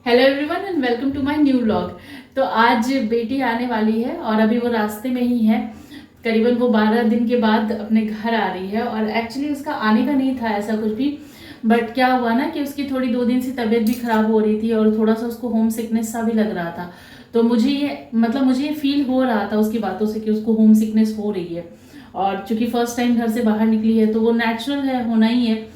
Hello everyone and welcome to my new vlog. तो आज बेटी आने वाली है और अभी वो रास्ते में ही है। करीबन वो 12 दिन के बाद अपने घर आ रही है और एक्चुअली उसका आने का नहीं था ऐसा कुछ भी। बट क्या हुआ ना कि उसकी थोड़ी 2 दिन से तबीयत भी खराब हो रही थी और थोड़ा सा उसको होम सिकनेस सा भी लग रहा था। तो मुझे ये फील हो रहा था उसकी बातों से कि उसको होम सिकनेस हो रही है। और चूंकि फर्स्ट टाइम घर से बाहर निकली है तो वो नेचुरल है, होना ही है।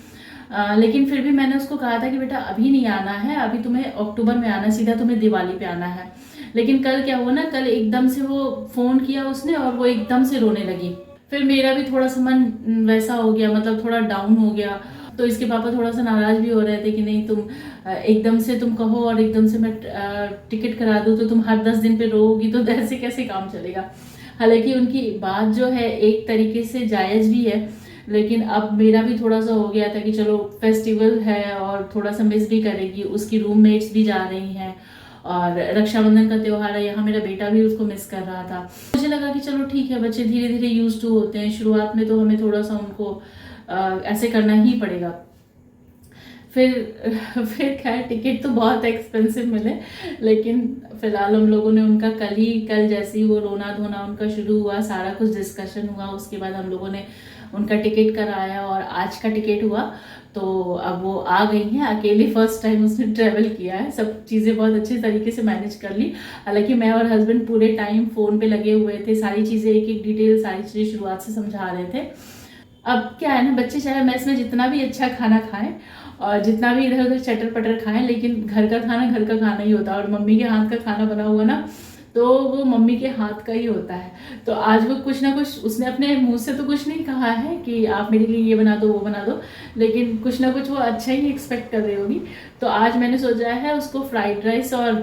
लेकिन फिर भी मैंने उसको कहा था कि बेटा अभी नहीं आना है, अभी तुम्हें अक्टूबर में आना, सीधा तुम्हें दिवाली पे आना है। लेकिन कल क्या हुआ ना, कल एकदम से वो फोन किया उसने और वो एकदम से रोने लगी। फिर मेरा भी थोड़ा सा मन वैसा हो गया, मतलब थोड़ा डाउन हो गया। तो इसके पापा थोड़ा सा नाराज भी हो रहे थे कि नहीं तुम एकदम से तुम कहो और एकदम से मैं टिकट करा दूँ तो तुम हर 10 दिन पे रोगी तो ऐसे कैसे काम चलेगा। हालांकि उनकी बात जो है एक तरीके से जायज़ भी है, लेकिन अब मेरा भी थोड़ा सा हो गया था कि चलो फेस्टिवल है और थोड़ा सा मिस भी करेगी, उसकी रूममेट्स भी जा रही हैं और रक्षाबंधन का त्यौहार है, यहाँ मेरा बेटा भी उसको मिस कर रहा था। मुझे लगा कि चलो ठीक है, बच्चे धीरे धीरे यूज टू होते हैं, शुरुआत में तो हमें थोड़ा सा उनको ऐसे करना ही पड़ेगा। फिर खैर टिकट तो बहुत एक्सपेंसिव मिले, लेकिन फिलहाल हम लोगों ने उनका कल जैसे ही वो रोना धोना उनका शुरू हुआ, सारा कुछ डिस्कशन हुआ, उसके बाद हम लोगों ने उनका टिकट कराया और आज का टिकट हुआ। तो अब वो आ गई हैं अकेले, फर्स्ट टाइम उसने ट्रैवल किया है, सब चीज़ें बहुत अच्छे तरीके से मैनेज कर ली। हालांकि मैं और हस्बैंड पूरे टाइम फ़ोन पे लगे हुए थे, सारी चीज़ें एक एक डिटेल सारी चीज़ें शुरुआत से समझा रहे थे। अब क्या है ना, बच्चे चाहे मेस में जितना भी अच्छा खाना खाएं और जितना भी इधर उधर चटर पटर खाएं, लेकिन घर का खाना ही होता है। और मम्मी के हाथ का खाना बना हुआ ना, तो वो मम्मी के हाथ का ही होता है। तो आज वो कुछ ना कुछ, उसने अपने मुंह से तो कुछ नहीं कहा है कि आप मेरे लिए ये बना दो वो बना दो, लेकिन कुछ ना कुछ वो अच्छा ही एक्सपेक्ट कर रही होगी। तो आज मैंने सोचा है, उसको फ्राइड राइस और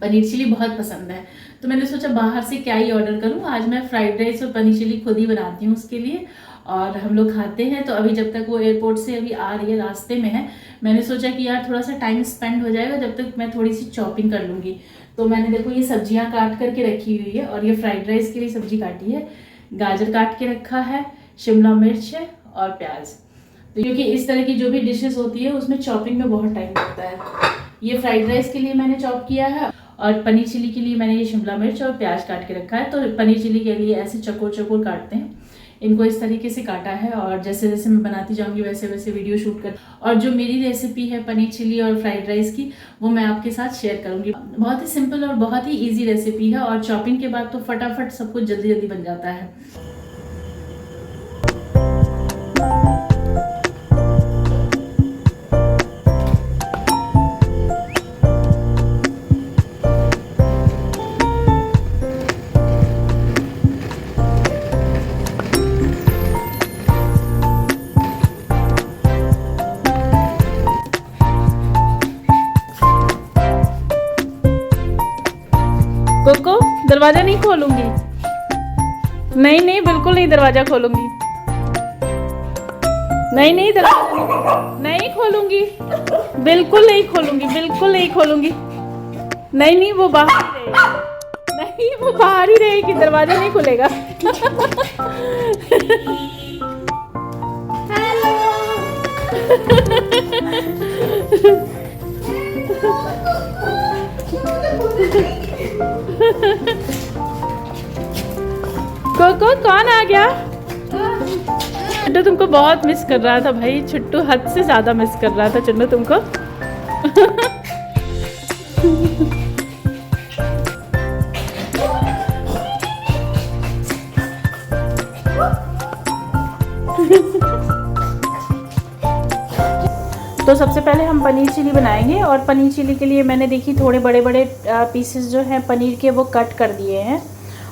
पनीर चिली बहुत पसंद है, तो मैंने सोचा बाहर से क्या ही ऑर्डर करूं, आज मैं फ्राइड राइस और पनीर चिली खुद ही बनाती हूँ उसके लिए और हम लोग खाते हैं। तो अभी जब तक वो एयरपोर्ट से अभी आ रही है, रास्ते में है, मैंने सोचा कि यार थोड़ा सा टाइम स्पेंड हो जाएगा, जब तक मैं थोड़ी सी चॉपिंग कर लूँगी। तो मैंने देखो ये सब्जियां काट करके रखी हुई है और ये फ्राइड राइस के लिए सब्जी काटी है, गाजर काट के रखा है, शिमला मिर्च है और प्याज। तो क्योंकि इस तरह की जो भी डिशेस होती है उसमें चॉपिंग में बहुत टाइम लगता है। ये फ्राइड राइस के लिए मैंने चॉप किया है और पनीर चिली के लिए मैंने ये शिमला मिर्च और प्याज काट के रखा है। तो पनीर चिली के लिए ऐसे चकोर चकोर काटते हैं, इनको इस तरीके से काटा है और जैसे जैसे मैं बनाती जाऊंगी वैसे वैसे वीडियो शूट कर, और जो मेरी रेसिपी है पनीर चिली और फ्राइड राइस की, वो मैं आपके साथ शेयर करूंगी। बहुत ही सिंपल और बहुत ही इजी रेसिपी है और चॉपिंग के बाद तो फटाफट सब कुछ जल्दी जल्दी बन जाता है। कोको, दरवाजा नहीं खोलूंगी, नहीं नहीं बिल्कुल नहीं दरवाजा खोलूंगी, नहीं नहीं दरवाजा नहीं खोलूंगी, बिल्कुल नहीं खोलूंगी, बिल्कुल नहीं खोलूंगी, नहीं नहीं वो बाहर ही रहेगी, नहीं वो बाहर ही रहेगी, दरवाजा नहीं खुलेगा। कोको कौन आ गया? चुन्नू तुमको बहुत मिस कर रहा था भाई, छुट्टू हद से ज्यादा मिस कर रहा था चुन्नू तुमको। तो सबसे पहले हम पनीर चिली बनाएंगे और पनीर चिली के लिए मैंने देखी थोड़े बड़े बड़े पीसेस जो हैं पनीर के वो कट कर दिए हैं।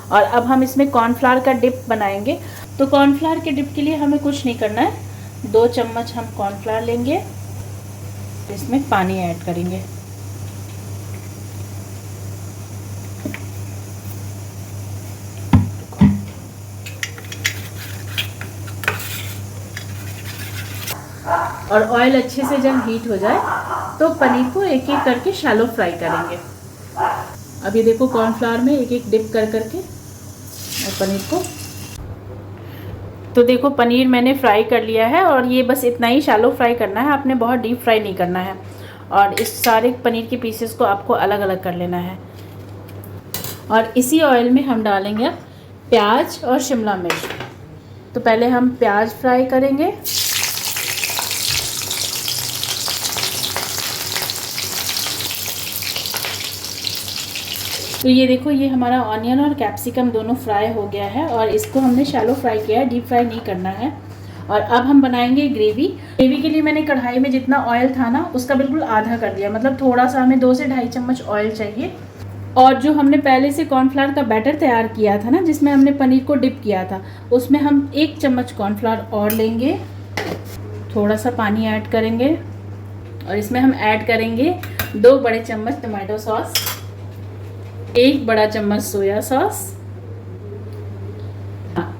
और अब हम इसमें कॉर्नफ्लावर का डिप बनाएंगे। तो कॉर्नफ्लावर के डिप के लिए हमें कुछ नहीं करना है, 2 चम्मच हम कॉर्नफ्लावर लेंगे, इसमें पानी ऐड करेंगे। और ऑयल अच्छे से जब हीट हो जाए तो पनीर को एक एक करके शैलो फ्राई करेंगे। अब ये देखो कॉर्नफ्लावर में एक एक डिप कर करके और पनीर को, तो देखो पनीर मैंने फ्राई कर लिया है और ये बस इतना ही शैलो फ्राई करना है, आपने बहुत डीप फ्राई नहीं करना है। और इस सारे पनीर के पीसेस को आपको अलग अलग कर लेना है। और इसी ऑयल में हम डालेंगे अब प्याज और शिमला मिर्च। तो पहले हम प्याज फ्राई करेंगे। तो ये देखो, ये हमारा ऑनियन और कैप्सिकम दोनों फ्राई हो गया है और इसको हमने शैलो फ्राई किया है, डीप फ्राई नहीं करना है। और अब हम बनाएंगे ग्रेवी। ग्रेवी के लिए मैंने कढ़ाई में जितना ऑयल था ना उसका बिल्कुल आधा कर दिया, मतलब थोड़ा सा हमें 2 से 2.5 चम्मच ऑयल चाहिए। और जो हमने पहले से कॉर्नफ्लावर का बैटर तैयार किया था ना, जिसमें हमने पनीर को डिप किया था, उसमें हम 1 चम्मच कॉर्नफ्लावर और लेंगे, थोड़ा सा पानी ऐड करेंगे और इसमें हम ऐड करेंगे 2 बड़े चम्मच टमाटो सॉस, 1 बड़ा चम्मच सोया सॉस,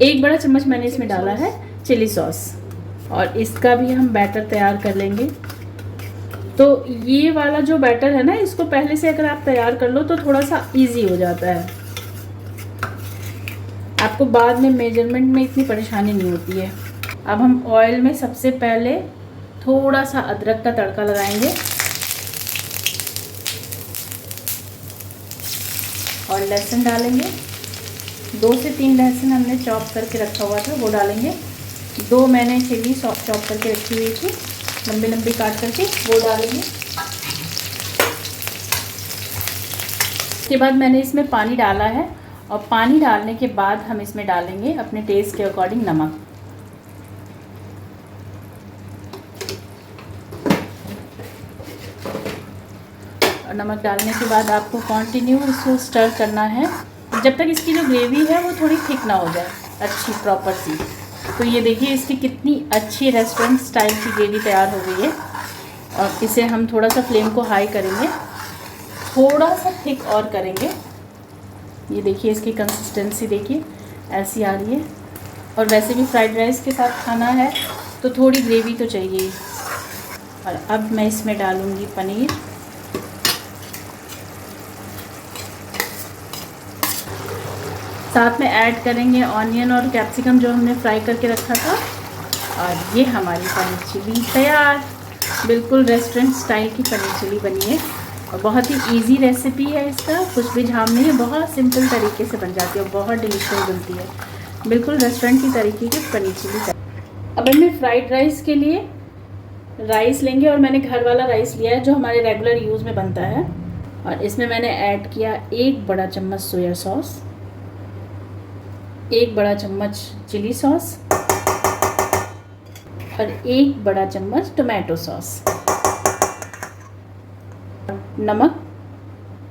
1 बड़ा चम्मच मैंने इसमें डाला है चिली सॉस। और इसका भी हम बैटर तैयार कर लेंगे। तो ये वाला जो बैटर है ना, इसको पहले से अगर आप तैयार कर लो तो थोड़ा सा इजी हो जाता है, आपको बाद में मेजरमेंट में इतनी परेशानी नहीं होती है। अब हम ऑयल में सबसे पहले थोड़ा सा अदरक का तड़का लगाएंगे और लहसुन डालेंगे। 2 से 3 लहसुन हमने चॉप करके रखा हुआ था, वो डालेंगे। 2 मैंने चिली चॉप करके रखी हुई थी, लंबी लंबी काट करके, वो डालेंगे। उसके बाद मैंने इसमें पानी डाला है और पानी डालने के बाद हम इसमें डालेंगे अपने टेस्ट के अकॉर्डिंग नमक। और नमक डालने के बाद आपको कंटिन्यू इसको स्टर करना है जब तक इसकी जो ग्रेवी है वो थोड़ी थिक ना हो जाए, अच्छी प्रॉपर सी। तो ये देखिए इसकी कितनी अच्छी रेस्टोरेंट स्टाइल की ग्रेवी तैयार हो गई है। और इसे हम थोड़ा सा फ्लेम को हाई करेंगे, थोड़ा सा थिक और करेंगे। ये देखिए इसकी कंसिस्टेंसी देखिए ऐसी आ रही है। और वैसे भी फ्राइड राइस के साथ खाना है तो थोड़ी ग्रेवी तो चाहिए। और अब मैं इसमें डालूँगी पनीर। साथ में ऐड करेंगे ऑनियन और कैप्सिकम जो हमने फ्राई करके रखा था। और ये हमारी पनीर चिली तैयार, बिल्कुल रेस्टोरेंट स्टाइल की पनीर चिली बनी है। और बहुत ही इजी रेसिपी है, इसका कुछ भी झाम नहीं है, बहुत सिंपल तरीके से बन जाती है और बहुत डिलीशियस बनती है, बिल्कुल रेस्टोरेंट की तरीके की पनीर चिली। अब हमें फ्राइड राइस के लिए राइस लेंगे और मैंने घर वाला राइस लिया है जो हमारे रेगुलर यूज़ में बनता है। और इसमें मैंने ऐड किया 1 बड़ा चम्मच सोया सॉस, 1 बड़ा चम्मच चिली सॉस और 1 बड़ा चम्मच टोमेटो सॉस। नमक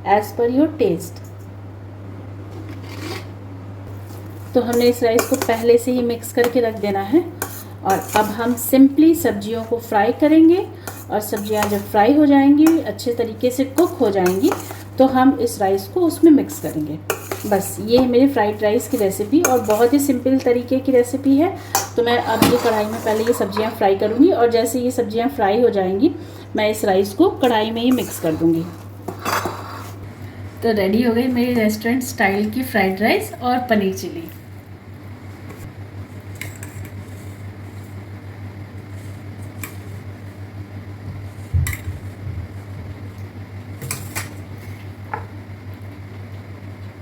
एज पर योर टेस्ट। तो हमने इस राइस को पहले से ही मिक्स करके रख देना है। और अब हम सिंपली सब्जियों को फ्राई करेंगे और सब्जियां जब फ्राई हो जाएंगी, अच्छे तरीके से कुक हो जाएंगी, तो हम इस राइस को उसमें मिक्स करेंगे। बस ये है मेरी फ्राइड राइस की रेसिपी और बहुत ही सिंपल तरीके की रेसिपी है। तो मैं अब ये कढ़ाई में पहले ये सब्जियां फ्राई करूँगी और जैसे ये सब्जियां फ्राई हो जाएंगी मैं इस राइस को कढ़ाई में ही मिक्स कर दूँगी। तो रेडी हो गई मेरी रेस्टोरेंट स्टाइल की फ्राइड राइस और पनीर चिली।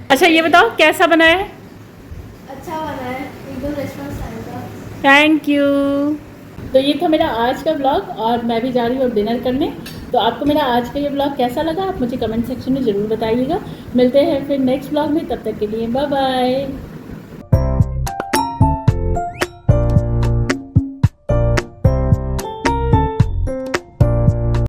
अच्छा ये बताओ कैसा बना है? अच्छा बना है, एकदम रेस्टोरेंट स्टाइल का। Thank you. तो ये था मेरा आज का ब्लॉग और मैं भी जा रही हूँ डिनर करने। तो आपको मेरा आज का ये ब्लॉग कैसा लगा आप मुझे कमेंट सेक्शन में ज़रूर बताइएगा। मिलते हैं फिर नेक्स्ट ब्लॉग में, तब तक के लिए बाय बाय।